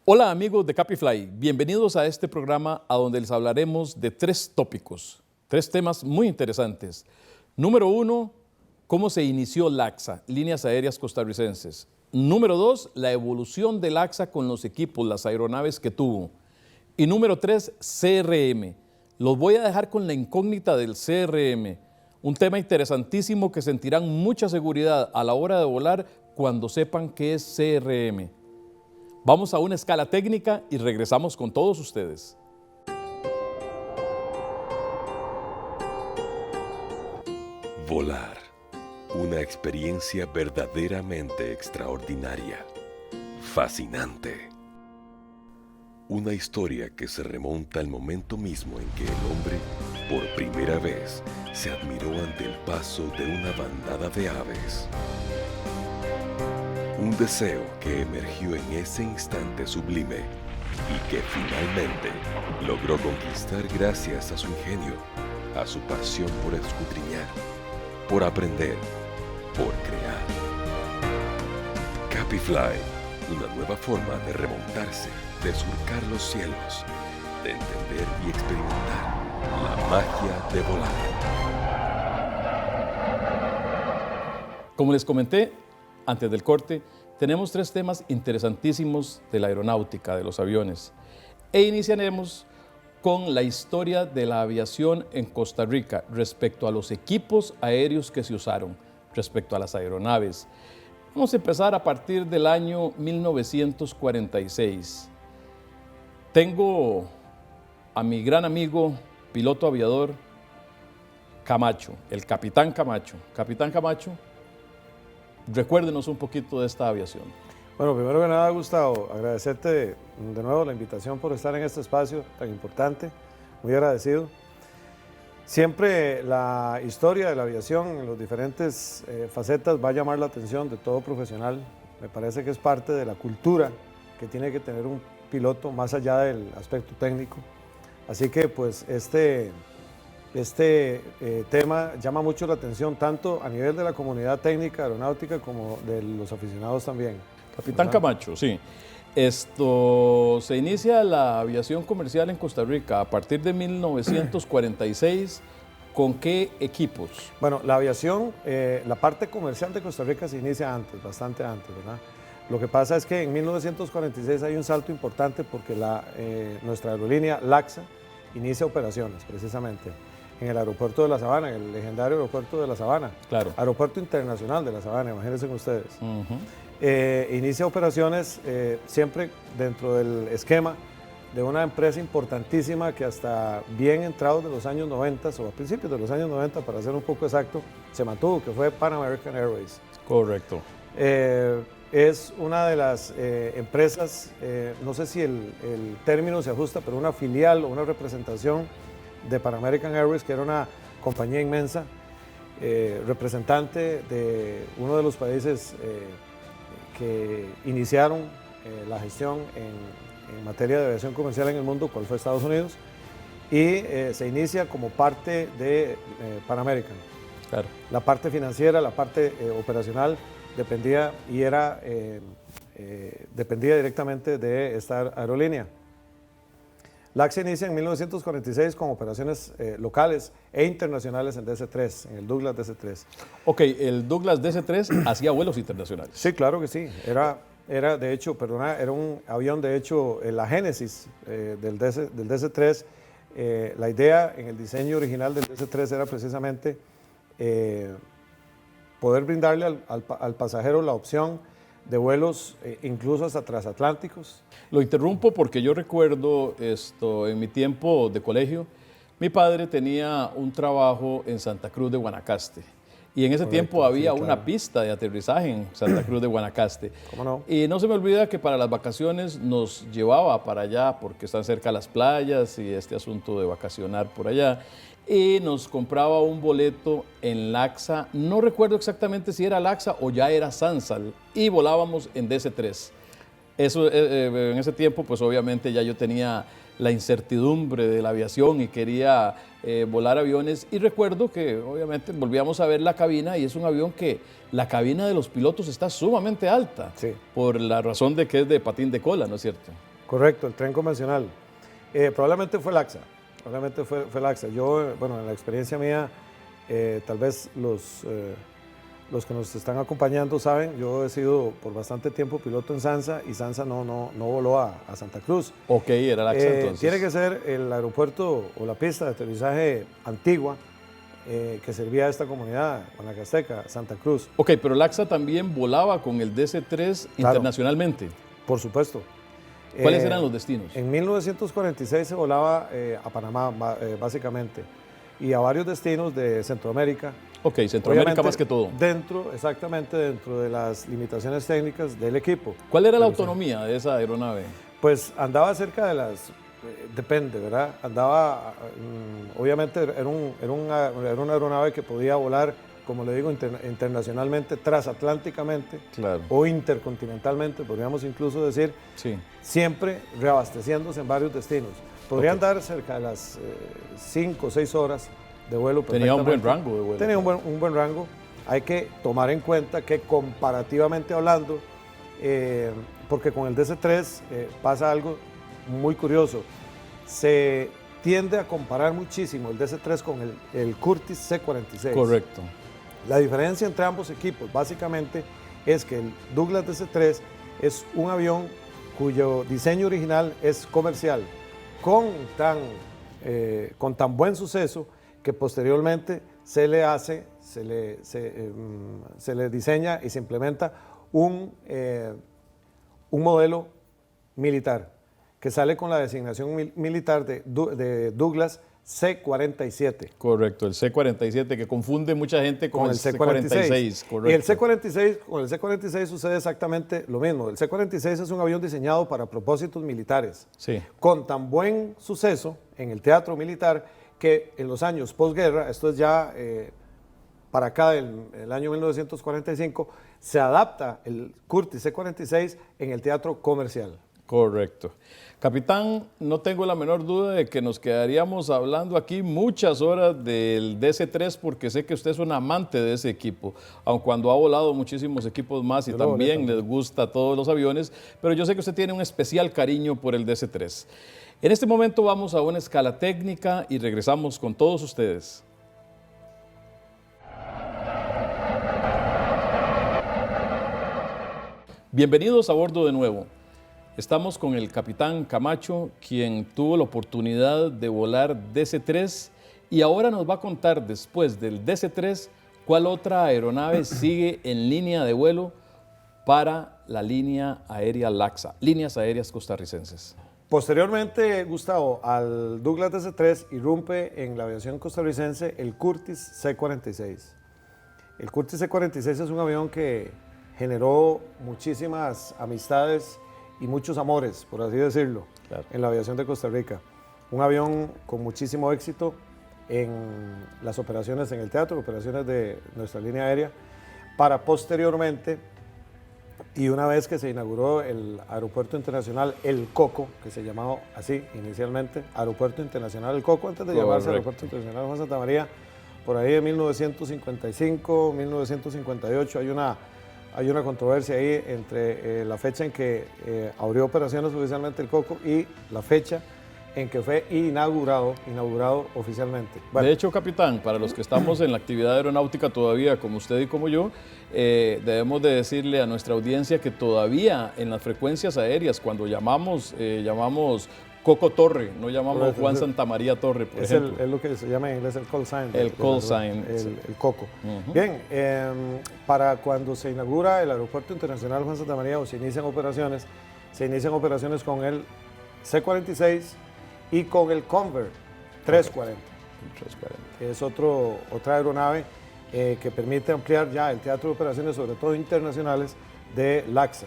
Hola amigos de Capifly, bienvenidos a este programa a donde les hablaremos de tres tópicos, tres temas muy interesantes. Número 1, cómo se inició LACSA, Líneas Aéreas Costarricenses. Número 2, la evolución de LACSA con los equipos, las aeronaves que tuvo. Y número 3, CRM. Los voy a dejar con la incógnita del CRM, un tema interesantísimo que sentirán mucha seguridad a la hora de volar cuando sepan qué es CRM. Vamos a una escala técnica y regresamos con todos ustedes. Volar, una experiencia verdaderamente extraordinaria, fascinante. Una historia que se remonta al momento mismo en que el hombre, por primera vez, se admiró ante el paso de una bandada de aves. Un deseo que emergió en ese instante sublime y que finalmente logró conquistar gracias a su ingenio, a su pasión por escudriñar, por aprender, por crear. Capifly, una nueva forma de remontarse, de surcar los cielos, de entender y experimentar la magia de volar. Como les comenté antes del corte, tenemos tres temas interesantísimos de la aeronáutica, de los aviones. E iniciaremos con la historia de la aviación en Costa Rica respecto a los equipos aéreos que se usaron, respecto a las aeronaves. Vamos a empezar a partir del año 1946. Tengo a mi gran amigo, piloto aviador, Camacho, el Capitán Camacho. Capitán Camacho, recuérdenos un poquito de esta aviación. Bueno, primero que nada, Gustavo, agradecerte de nuevo la invitación por estar en este espacio tan importante, muy agradecido. Siempre la historia de la aviación en las diferentes facetas va a llamar la atención de todo profesional. Me parece que es parte de la cultura que tiene que tener un piloto más allá del aspecto técnico. Así que pues este tema llama mucho la atención tanto a nivel de la comunidad técnica aeronáutica como de los aficionados también. Capitán Camacho, sí. Se inicia la aviación comercial en Costa Rica a partir de 1946. ¿Con qué equipos? Bueno, la aviación, la parte comercial de Costa Rica se inicia antes, bastante antes, ¿verdad? Lo que pasa es que en 1946 hay un salto importante porque nuestra aerolínea LACSA inicia operaciones precisamente en el aeropuerto de La Sabana, en el legendario aeropuerto de La Sabana. Claro. Aeropuerto Internacional de La Sabana, imagínense ustedes. Inicia operaciones siempre dentro del esquema de una empresa importantísima que hasta bien entrados de los años 90 o a principios de los años 90, para ser un poco exacto, se mantuvo, que fue Pan American Airways. Correcto. Es una de las empresas, no sé si el término se ajusta, pero una filial o una representación de Pan American Airways, que era una compañía inmensa, representante de uno de los países que iniciaron la gestión en materia de aviación comercial en el mundo, cual fue Estados Unidos, y se inicia como parte de Pan American. Claro. La parte financiera, la parte operacional dependía directamente de esta aerolínea. LACSA inicia en 1946 con operaciones locales e internacionales en DC-3, en el Douglas DC-3. Ok, el Douglas DC-3 hacía vuelos internacionales. Sí, claro que sí. Era un avión, de hecho, la génesis del DC-3. La idea en el diseño original del DC-3 era precisamente poder brindarle al pasajero la opción de vuelos incluso hasta transatlánticos. Lo interrumpo porque yo recuerdo en mi tiempo de colegio, mi padre tenía un trabajo en Santa Cruz de Guanacaste. Y en ese tiempo había una pista de aterrizaje en Santa Cruz de Guanacaste. ¿Cómo no? Y no se me olvida que para las vacaciones nos llevaba para allá porque están cerca las playas y este asunto de vacacionar por allá. Y nos compraba un boleto en LACSA, no recuerdo exactamente si era LACSA o ya era Sansal, y volábamos en DC-3. Eso, en ese tiempo, pues obviamente ya yo tenía la incertidumbre de la aviación y quería volar aviones, y recuerdo que obviamente volvíamos a ver la cabina, y es un avión que la cabina de los pilotos está sumamente alta, sí, por la razón de que es de patín de cola, ¿no es cierto? Correcto, el tren convencional. Probablemente fue Laxa, probablemente fue Laxa. Yo, bueno, en la experiencia mía, tal vez los que nos están acompañando saben, yo he sido por bastante tiempo piloto en Sansa y Sansa no voló a Santa Cruz. Ok, era Laxa entonces. Tiene que ser el aeropuerto o la pista de aterrizaje antigua que servía a esta comunidad guanacasteca, Santa Cruz. Ok, pero Laxa también volaba con el DC-3 internacionalmente. Por supuesto. ¿Cuáles eran los destinos? En 1946 se volaba a Panamá, básicamente, y a varios destinos de Centroamérica. Ok, Centroamérica más que todo. Exactamente dentro de las limitaciones técnicas del equipo. ¿Cuál era la autonomía de esa aeronave? Pues andaba cerca de las, depende, ¿verdad? Andaba, obviamente era una aeronave que podía volar, como le digo, internacionalmente, transatlánticamente, claro, o intercontinentalmente, podríamos incluso decir, sí, siempre reabasteciéndose en varios destinos. Podrían dar cerca de las 5 o 6 horas de vuelo. Tenía un buen rango de vuelo. Tenía un buen rango. Hay que tomar en cuenta que comparativamente hablando, porque con el DC-3 pasa algo muy curioso. Se tiende a comparar muchísimo el DC-3 con el Curtiss C-46. Correcto. La diferencia entre ambos equipos básicamente es que el Douglas DC-3 es un avión cuyo diseño original es comercial, con tan buen suceso que posteriormente se le diseña y se implementa un modelo militar que sale con la designación militar de Douglas C-47. Correcto, el C-47 que confunde mucha gente con el C-46. Y el C-46, con el C-46 sucede exactamente lo mismo. El C-46 es un avión diseñado para propósitos militares, sí, con tan buen suceso en el teatro militar que en los años posguerra, esto es ya para acá del año 1945, se adapta el Curtiss C-46 en el teatro comercial. Correcto. Capitán, no tengo la menor duda de que nos quedaríamos hablando aquí muchas horas del DC-3 porque sé que usted es un amante de ese equipo, aun cuando ha volado muchísimos equipos más y también les gusta todos los aviones, pero yo sé que usted tiene un especial cariño por el DC-3. En este momento vamos a una escala técnica y regresamos con todos ustedes. Bienvenidos a bordo de nuevo. Estamos con el capitán Camacho, quien tuvo la oportunidad de volar DC-3 y ahora nos va a contar después del DC-3 cuál otra aeronave sigue en línea de vuelo para la línea aérea Laxa, líneas aéreas costarricenses. Posteriormente, Gustavo, al Douglas DC-3 irrumpe en la aviación costarricense el Curtiss C-46. El Curtiss C-46 es un avión que generó muchísimas amistades y muchos amores, por así decirlo, claro, en la aviación de Costa Rica. Un avión con muchísimo éxito en las operaciones en el teatro, operaciones de nuestra línea aérea, para posteriormente, y una vez que se inauguró el Aeropuerto Internacional El Coco, que se llamaba así inicialmente, Aeropuerto Internacional El Coco, antes de llamarse Aeropuerto Internacional Juan Santa María, por ahí en 1955, 1958, hay una controversia ahí entre la fecha en que abrió operaciones oficialmente el Coco y la fecha en que fue inaugurado oficialmente. Bueno. De hecho, capitán, para los que estamos en la actividad aeronáutica todavía, como usted y como yo, debemos de decirle a nuestra audiencia que todavía en las frecuencias aéreas, cuando llamamos Coco Torre, no llamamos Juan Santamaría Torre, por ejemplo. Es lo que se llama en inglés el call sign. El call sign. El Coco. Bien, para cuando se inaugura el Aeropuerto Internacional Juan Santamaría o se inician operaciones con el C-46 y con el Convair 340. Es otra aeronave que permite ampliar ya el teatro de operaciones, sobre todo internacionales, de Laxa.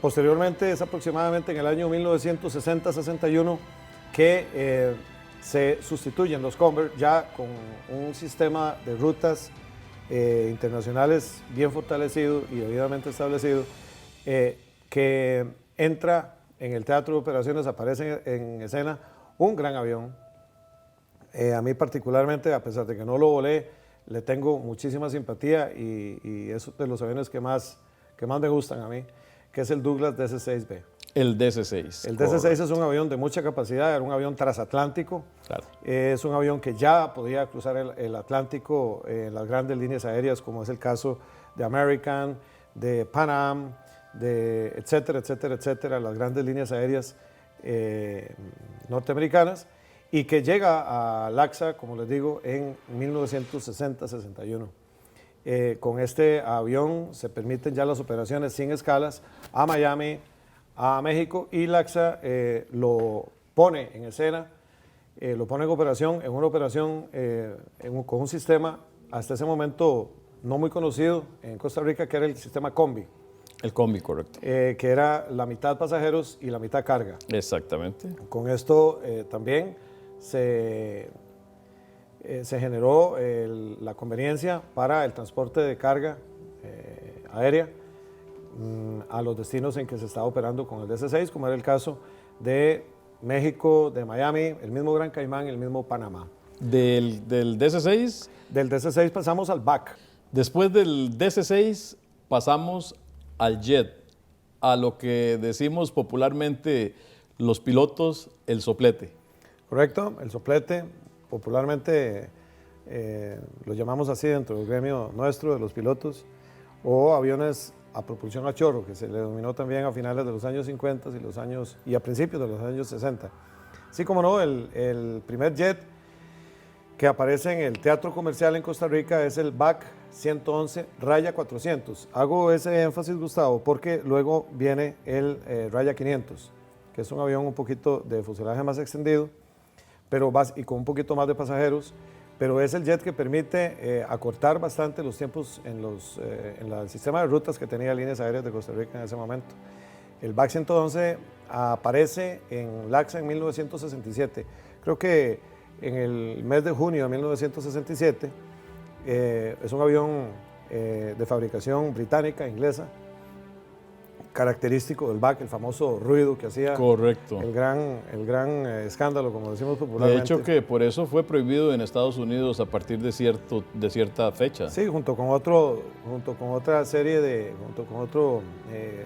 Posteriormente, es aproximadamente en el año 1960-61 que se sustituyen los Convair ya con un sistema de rutas internacionales bien fortalecido y debidamente establecido, que entra en el teatro de operaciones, aparece en escena un gran avión. A mí particularmente, a pesar de que no lo volé, le tengo muchísima simpatía y es de los aviones que más me gustan a mí, que es el Douglas DC-6B. El DC-6. El DC-6 es un avión de mucha capacidad, era un avión transatlántico. Claro. Es un avión que ya podía cruzar el Atlántico en las grandes líneas aéreas, como es el caso de American, de Pan Am, de etcétera, etcétera, etcétera, las grandes líneas aéreas norteamericanas, y que llega a LACSA, como les digo, en 1960-61. Con este avión se permiten ya las operaciones sin escalas a Miami, a México, y LACSA lo pone en escena, lo pone en operación, en una operación con un sistema hasta ese momento no muy conocido en Costa Rica, que era el sistema Combi. El Combi, correcto. Que era la mitad pasajeros y la mitad carga. Exactamente. Con esto también se generó la conveniencia para el transporte de carga aérea a los destinos en que se estaba operando con el DC-6, como era el caso de México, de Miami, el mismo Gran Caimán, el mismo Panamá. Del DC-6. Del DC-6 pasamos al BAC. Después del DC-6 pasamos al jet, a lo que decimos popularmente los pilotos, el soplete. Correcto, el soplete, popularmente lo llamamos así dentro del gremio nuestro de los pilotos, o aviones a propulsión a chorro, que se le denominó también a finales de los años 50 y a principios de los años 60. Así como no, el primer jet que aparece en el teatro comercial en Costa Rica es el BAC 111 Raya 400. Hago ese énfasis, Gustavo, porque luego viene el Raya 500, que es un avión un poquito de fuselaje más extendido, y con un poquito más de pasajeros, pero es el jet que permite acortar bastante los tiempos en el sistema de rutas que tenía Líneas Aéreas de Costa Rica en ese momento. El BAC 111 aparece en LACSA en 1967. Creo que en el mes de junio de 1967. Es un avión de fabricación británica, inglesa, característico del BAC, el famoso ruido que hacía. Correcto. El gran escándalo, como decimos popularmente. De hecho, que por eso fue prohibido en Estados Unidos a partir de cierta fecha. Sí, junto con otro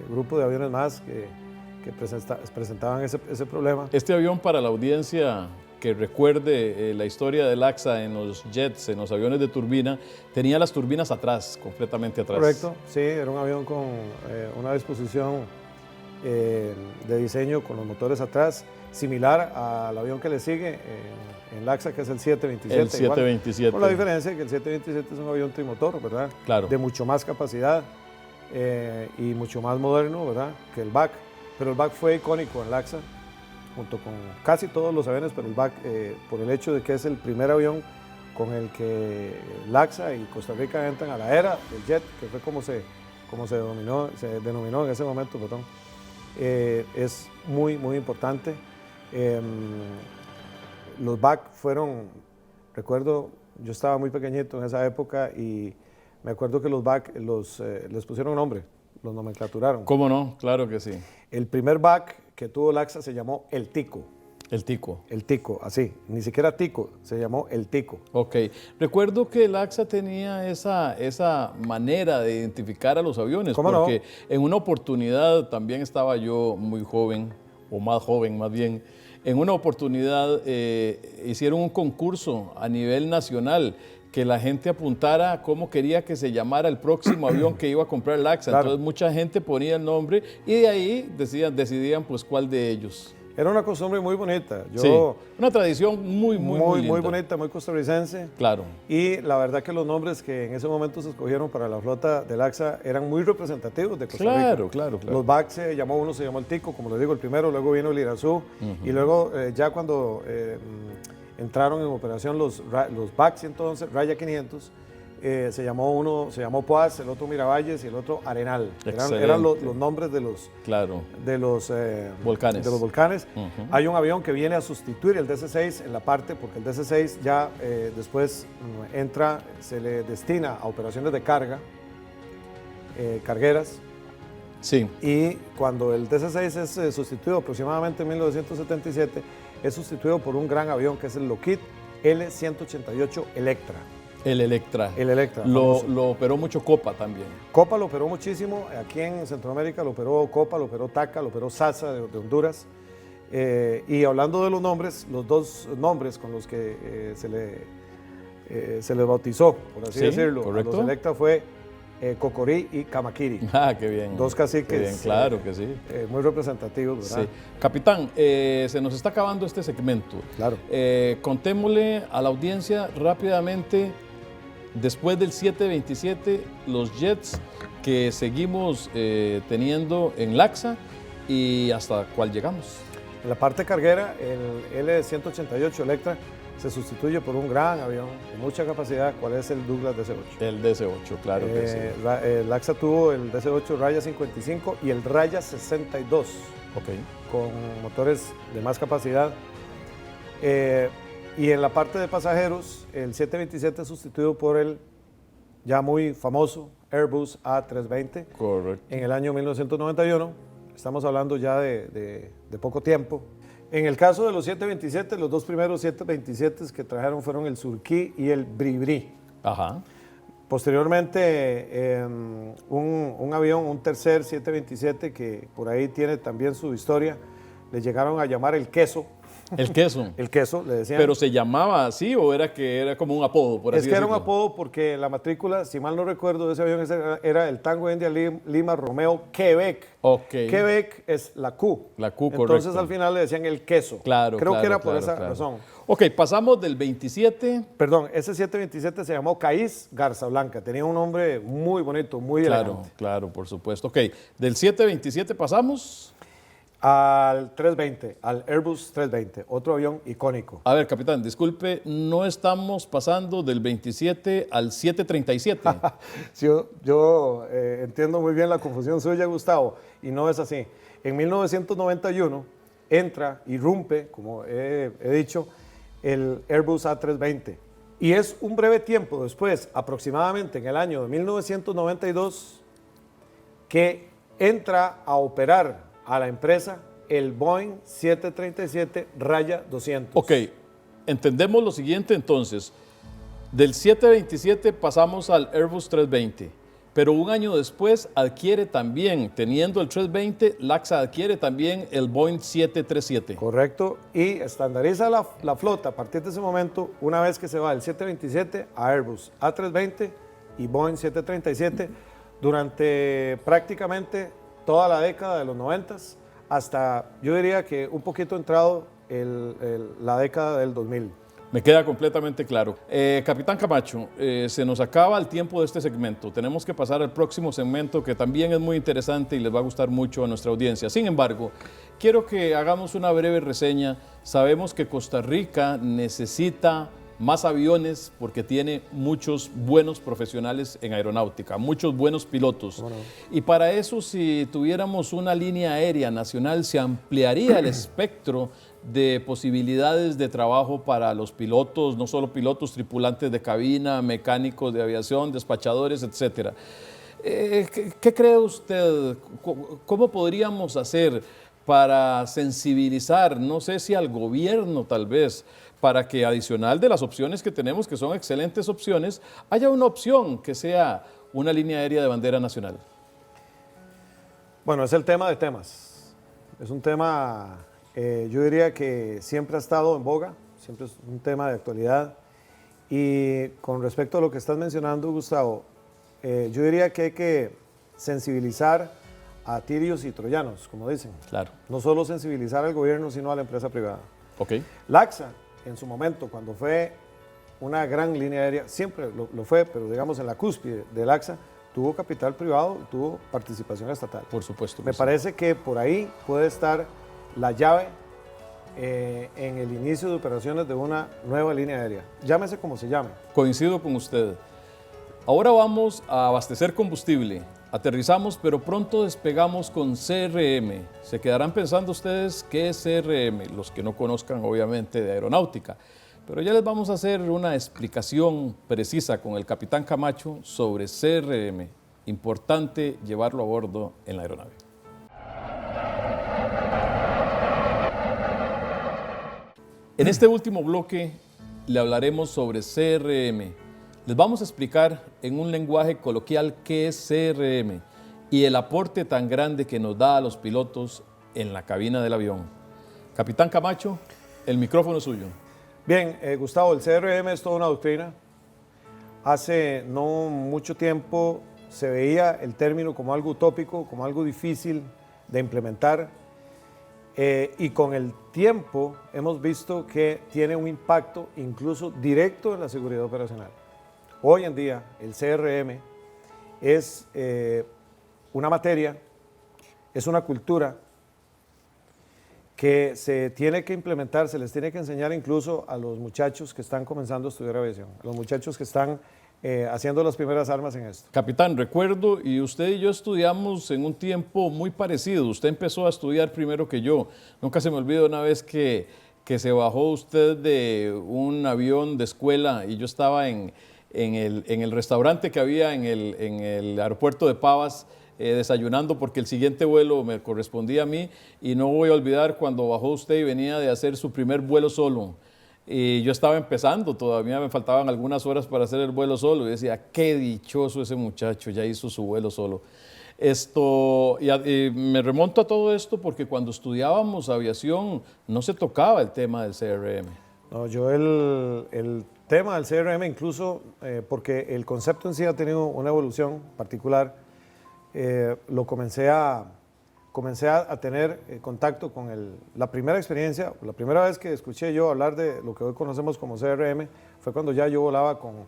grupo de aviones más que presentaban ese problema. Este avión, para la audiencia que recuerde la historia del LACSA en los jets, en los aviones de turbina, tenía las turbinas atrás, completamente atrás. Correcto, sí, era un avión con una disposición de diseño con los motores atrás, similar al avión que le sigue en LACSA, que es el 727. El 727. Igual, con la diferencia que el 727 es un avión trimotor, ¿verdad? Claro. De mucho más capacidad y mucho más moderno, ¿verdad? Que el BAC. Pero el BAC fue icónico en LACSA, junto con casi todos los aviones, pero el BAC, por el hecho de que es el primer avión con el que LACSA y Costa Rica entran a la era del jet, que fue como se denominó en ese momento, perdón, es muy, muy importante. Los BAC recuerdo, yo estaba muy pequeñito en esa época y me acuerdo que los BAC les pusieron nombre, los nomenclaturaron. ¿Cómo no? Claro que sí. El primer BAC que tuvo LACSA se llamó El Tico. El Tico. El Tico, así, ni siquiera Tico, se llamó El Tico. Ok. Recuerdo que LACSA tenía esa manera de identificar a los aviones. ¿Cómo porque no? En una oportunidad, también estaba yo muy joven, o más joven más bien, en una oportunidad hicieron un concurso a nivel nacional que la gente apuntara cómo quería que se llamara el próximo avión que iba a comprar LACSA. Claro. Entonces mucha gente ponía el nombre y de ahí decidían pues cuál de ellos. Era una costumbre muy bonita. Sí, una tradición muy linda. Bonita, muy costarricense. Claro. Y la verdad que los nombres que en ese momento se escogieron para la flota del LACSA eran muy representativos de Costa Rica. Claro. Los BAC uno se llamó el Tico, como les digo, el primero, luego vino el Irazú, y luego ya cuando entraron en operación los BAC 111, Raya 500, se llamó Poás, el otro Miravalles y el otro Arenal. Eran los nombres de los volcanes. Hay un avión que viene a sustituir el DC-6 en la parte, porque el DC-6 ya después se le destina a operaciones de carga, cargueras. Sí. Y cuando el DC-6 es sustituido aproximadamente en 1977, es sustituido por un gran avión que es el Lockheed L-188 Electra. El Electra. El Electra. Lo operó mucho Copa también. Copa lo operó muchísimo, aquí en Centroamérica lo operó Copa, lo operó TACA, lo operó SASA de Honduras. Y hablando de los nombres, los dos nombres con los que se les bautizó, por así decirlo, correcto. a los Electra fue Cocorí y Camaquiri. Ah, qué bien. Dos caciques. Qué bien, claro que sí. Muy representativos, ¿verdad? Sí. Capitán, se nos está acabando este segmento. Claro. Contémosle a la audiencia rápidamente, después del 727, los jets que seguimos teniendo en LACSA y hasta cuál llegamos. En la parte carguera, el L-188 Electra se sustituye por un gran avión de mucha capacidad, cuál es el Douglas DC-8. El DC-8, claro que sí. LACSA tuvo el DC-8 Raya 55 y el Raya 62, con motores de más capacidad. Y en la parte de pasajeros, el 727 sustituido por el ya muy famoso Airbus A320. Correcto. En el año 1991, estamos hablando ya de poco tiempo. En el caso de los 727, los dos primeros 727 que trajeron fueron el Surquí y el Bribri. Ajá. Posteriormente, un avión, un tercer 727 que por ahí tiene también su historia, le llegaron a llamar el Queso. El Queso. El Queso, le decían. ¿Pero se llamaba así o era que era como un apodo, por así Es que era decirlo? un apodo porque la matrícula, si mal no recuerdo, de ese avión era el Tango India Lima Romeo Quebec. Ok. Quebec es la Q. La Q, correcto. Entonces al final le decían el Queso. Claro, Creo claro, que era por claro, esa claro. razón. Ok, pasamos del 27. Perdón, ese 727 se llamó Caís Garza Blanca. Tenía un nombre muy bonito, muy elegante. Claro, por supuesto. Ok, del 727 pasamos Al 320, al Airbus 320, otro avión icónico. A ver, capitán, disculpe, no estamos pasando del 27 al 737. Sí, yo entiendo muy bien la confusión suya, Gustavo, y no es así. En 1991 entra, irrumpe, como he dicho, el Airbus A320. Y es un breve tiempo después, aproximadamente en el año de 1992, que entra a operar a la empresa el Boeing 737 Raya 200. Ok, entendemos lo siguiente entonces. Del 727 pasamos al Airbus 320, pero un año después adquiere también, teniendo el 320, LACSA adquiere también el Boeing 737. Correcto, y estandariza la flota a partir de ese momento, una vez que se va del 727 a Airbus A320 y Boeing 737, durante prácticamente toda la década de los 90s, hasta yo diría que un poquito entrado la década del 2000. Me queda completamente claro. Capitán Camacho, se nos acaba el tiempo de este segmento. Tenemos que pasar al próximo segmento que también es muy interesante y les va a gustar mucho a nuestra audiencia. Sin embargo, quiero que hagamos una breve reseña. Sabemos que Costa Rica necesita más aviones porque tiene muchos buenos profesionales en aeronáutica, muchos buenos pilotos. Bueno. Y para eso, si tuviéramos una línea aérea nacional, se ampliaría el espectro de posibilidades de trabajo para los pilotos, no solo pilotos, tripulantes de cabina, mecánicos de aviación, despachadores, etc. ¿Qué cree usted? ¿Cómo podríamos hacer para sensibilizar, no sé si al gobierno tal vez, para que adicional de las opciones que tenemos, que son excelentes opciones, haya una opción que sea una línea aérea de bandera nacional? Bueno, es el tema de temas. Es un tema, yo diría que siempre ha estado en boga, siempre es un tema de actualidad. Y con respecto a lo que estás mencionando, Gustavo, yo diría que hay que sensibilizar a tirios y troyanos, como dicen. Claro. No solo sensibilizar al gobierno, sino a la empresa privada. Ok. LACSA, en su momento, cuando fue una gran línea aérea, siempre lo fue, pero digamos en la cúspide de LACSA, tuvo capital privado, tuvo participación estatal. Por supuesto. Me parece que por ahí puede estar la llave en el inicio de operaciones de una nueva línea aérea. Llámese como se llame. Coincido con usted. Ahora vamos a abastecer combustible. Aterrizamos, pero pronto despegamos con CRM. Se quedarán pensando ustedes qué es CRM, los que no conozcan obviamente de aeronáutica. Pero ya les vamos a hacer una explicación precisa con el capitán Camacho sobre CRM. Importante llevarlo a bordo en la aeronave. En este último bloque le hablaremos sobre CRM, Les vamos a explicar en un lenguaje coloquial qué es CRM y el aporte tan grande que nos da a los pilotos en la cabina del avión. Capitán Camacho, el micrófono es suyo. Bien, Gustavo, el CRM es toda una doctrina. Hace no mucho tiempo se veía el término como algo utópico, como algo difícil de implementar, y con el tiempo hemos visto que tiene un impacto incluso directo en la seguridad operacional. Hoy en día el CRM es una materia, es una cultura que se tiene que implementar, se les tiene que enseñar incluso a los muchachos que están comenzando a estudiar aviación, a los muchachos que están haciendo las primeras armas en esto. Capitán, recuerdo, y usted y yo estudiamos en un tiempo muy parecido. Usted empezó a estudiar primero que yo. Nunca se me olvida una vez que se bajó usted de un avión de escuela y yo estaba en el restaurante que había en el aeropuerto de Pavas, desayunando porque el siguiente vuelo me correspondía a mí, y no voy a olvidar cuando bajó usted y venía de hacer su primer vuelo solo. Y yo estaba empezando, todavía me faltaban algunas horas para hacer el vuelo solo, y decía, qué dichoso ese muchacho, ya hizo su vuelo solo. Y me remonto a todo esto porque cuando estudiábamos aviación no se tocaba el tema del CRM. No, yo el tema del CRM incluso, porque el concepto en sí ha tenido una evolución particular, lo comencé a tener contacto con la primera experiencia, la primera vez que escuché yo hablar de lo que hoy conocemos como CRM fue cuando ya yo volaba con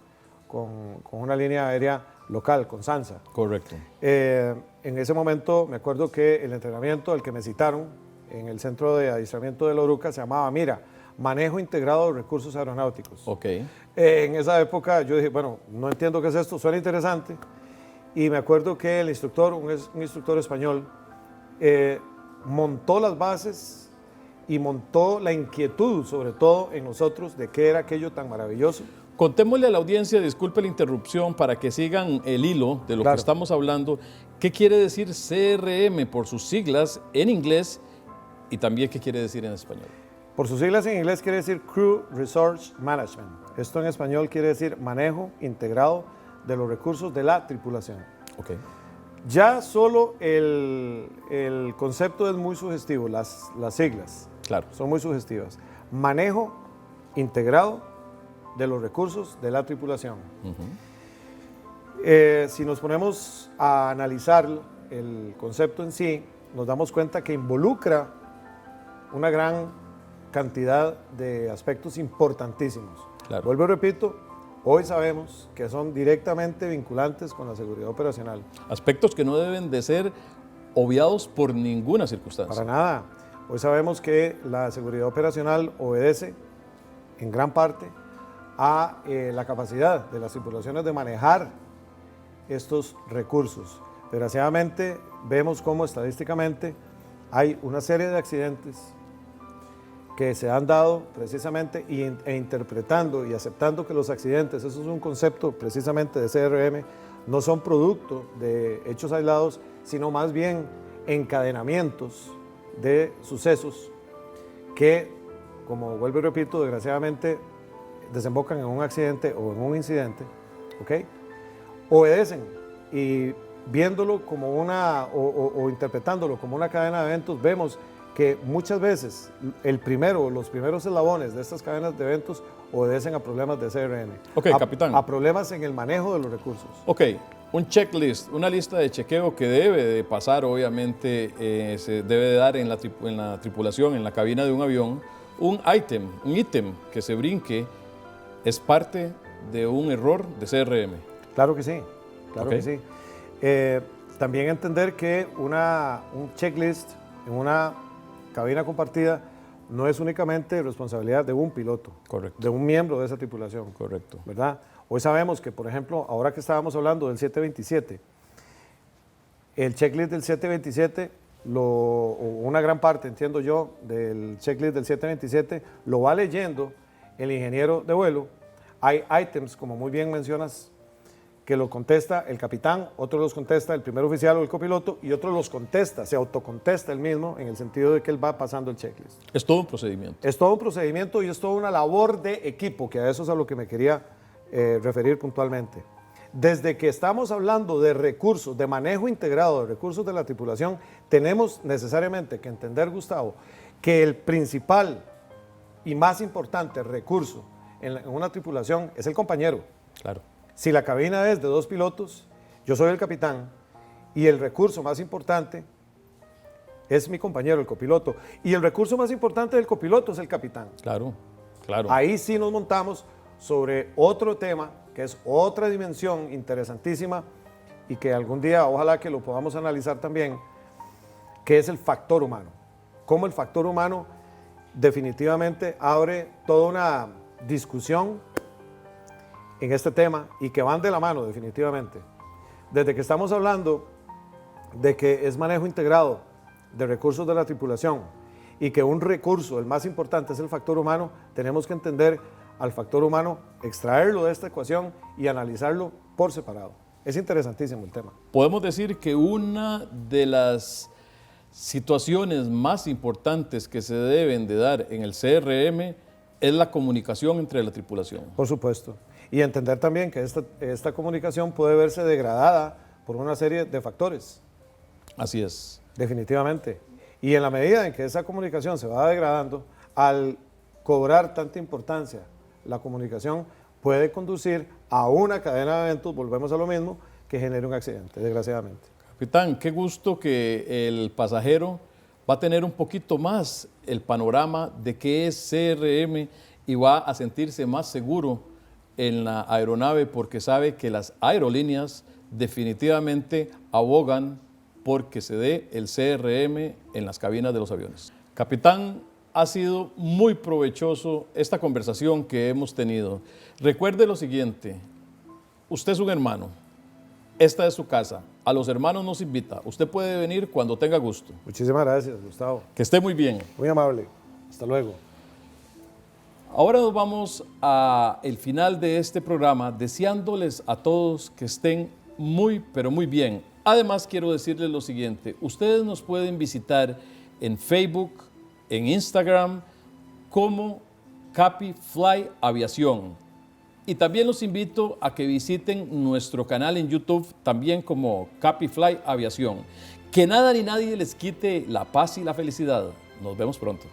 una línea aérea local, con SANSA. Correcto. En ese momento me acuerdo que el entrenamiento al que me citaron en el centro de adiestramiento de la Oruca se llamaba MIRA, Manejo Integrado de Recursos Aeronáuticos. Ok. En esa época yo dije, bueno, no entiendo qué es esto, suena interesante. Y me acuerdo que el instructor, un instructor español, montó las bases y montó la inquietud, sobre todo en nosotros, de qué era aquello tan maravilloso. Contémosle a la audiencia, disculpe la interrupción, para que sigan el hilo de lo Claro. que estamos hablando. ¿Qué quiere decir CRM por sus siglas en inglés y también qué quiere decir en español? Por sus siglas en inglés quiere decir Crew Resource Management. Esto en español quiere decir manejo integrado de los recursos de la tripulación. Ok. Ya solo el concepto es muy sugestivo, las siglas Claro. son muy sugestivas. Manejo integrado de los recursos de la tripulación. Si nos ponemos a analizar el concepto en sí, nos damos cuenta que involucra una gran cantidad de aspectos importantísimos. Claro. Vuelvo y repito, hoy sabemos que son directamente vinculantes con la seguridad operacional. Aspectos que no deben de ser obviados por ninguna circunstancia. Para nada. Hoy sabemos que la seguridad operacional obedece en gran parte a la capacidad de las tripulaciones de manejar estos recursos. Desgraciadamente vemos cómo estadísticamente hay una serie de accidentes que se han dado precisamente e interpretando y aceptando que los accidentes, eso es un concepto precisamente de CRM, no son producto de hechos aislados, sino más bien encadenamientos de sucesos que, como vuelvo y repito, desgraciadamente desembocan en un accidente o en un incidente, ¿ok? Obedecen, y viéndolo como o interpretándolo como una cadena de eventos, vemos que muchas veces los primeros eslabones de estas cadenas de eventos obedecen a problemas de CRM. Ok, capitán. A problemas en el manejo de los recursos. Ok, un checklist, una lista de chequeo que debe de pasar, obviamente, se debe de dar en la tripulación, en la cabina de un avión. Un ítem que se brinque es parte de un error de CRM. Claro que sí, claro Ok. que sí. También entender que un checklist en una cabina compartida no es únicamente responsabilidad de un piloto, Correcto. de un miembro de esa tripulación. Correcto. ¿Verdad? Hoy sabemos que, por ejemplo, ahora que estábamos hablando del 727, el checklist del 727, o una gran parte, entiendo yo, del checklist del 727, lo va leyendo el ingeniero de vuelo. Hay ítems, como muy bien mencionas, que lo contesta el capitán, otros los contesta el primer oficial o el copiloto, y otros los contesta, se autocontesta él mismo, en el sentido de que él va pasando el checklist. Es todo un procedimiento. Es todo un procedimiento y es toda una labor de equipo, que a eso es a lo que me quería referir puntualmente. Desde que estamos hablando de recursos, de manejo integrado de recursos de la tripulación, tenemos necesariamente que entender, Gustavo, que el principal y más importante recurso en una tripulación es el compañero. Claro. Si la cabina es de 2 pilotos, yo soy el capitán y el recurso más importante es mi compañero, el copiloto. Y el recurso más importante del copiloto es el capitán. Claro, claro. Ahí sí nos montamos sobre otro tema, que es otra dimensión interesantísima y que algún día ojalá que lo podamos analizar también, que es el factor humano. Cómo el factor humano definitivamente abre toda una discusión en este tema y que van de la mano definitivamente. Desde que estamos hablando de que es manejo integrado de recursos de la tripulación y que un recurso, el más importante, es el factor humano, tenemos que entender al factor humano, extraerlo de esta ecuación y analizarlo por separado. Es interesantísimo el tema. Podemos decir que una de las situaciones más importantes que se deben de dar en el CRM es la comunicación entre la tripulación. Por supuesto. Y entender también que esta comunicación puede verse degradada por una serie de factores. Así es. Definitivamente. Y en la medida en que esa comunicación se va degradando, al cobrar tanta importancia, la comunicación puede conducir a una cadena de eventos, volvemos a lo mismo, que genere un accidente, desgraciadamente. Capitán, qué gusto que el pasajero va a tener un poquito más el panorama de qué es CRM y va a sentirse más seguro en la aeronave porque sabe que las aerolíneas definitivamente abogan porque se dé el CRM en las cabinas de los aviones. Capitán, ha sido muy provechoso esta conversación que hemos tenido. Recuerde lo siguiente, usted es un hermano, esta es su casa, a los hermanos nos invita, usted puede venir cuando tenga gusto. Muchísimas gracias, Gustavo. Que esté muy bien. Muy amable. Hasta luego. Ahora nos vamos al final de este programa deseándoles a todos que estén muy, pero muy bien. Además, quiero decirles lo siguiente, ustedes nos pueden visitar en Facebook, en Instagram, como Capifly Aviación. Y también los invito a que visiten nuestro canal en YouTube, también como Capifly Aviación. Que nada ni nadie les quite la paz y la felicidad. Nos vemos pronto.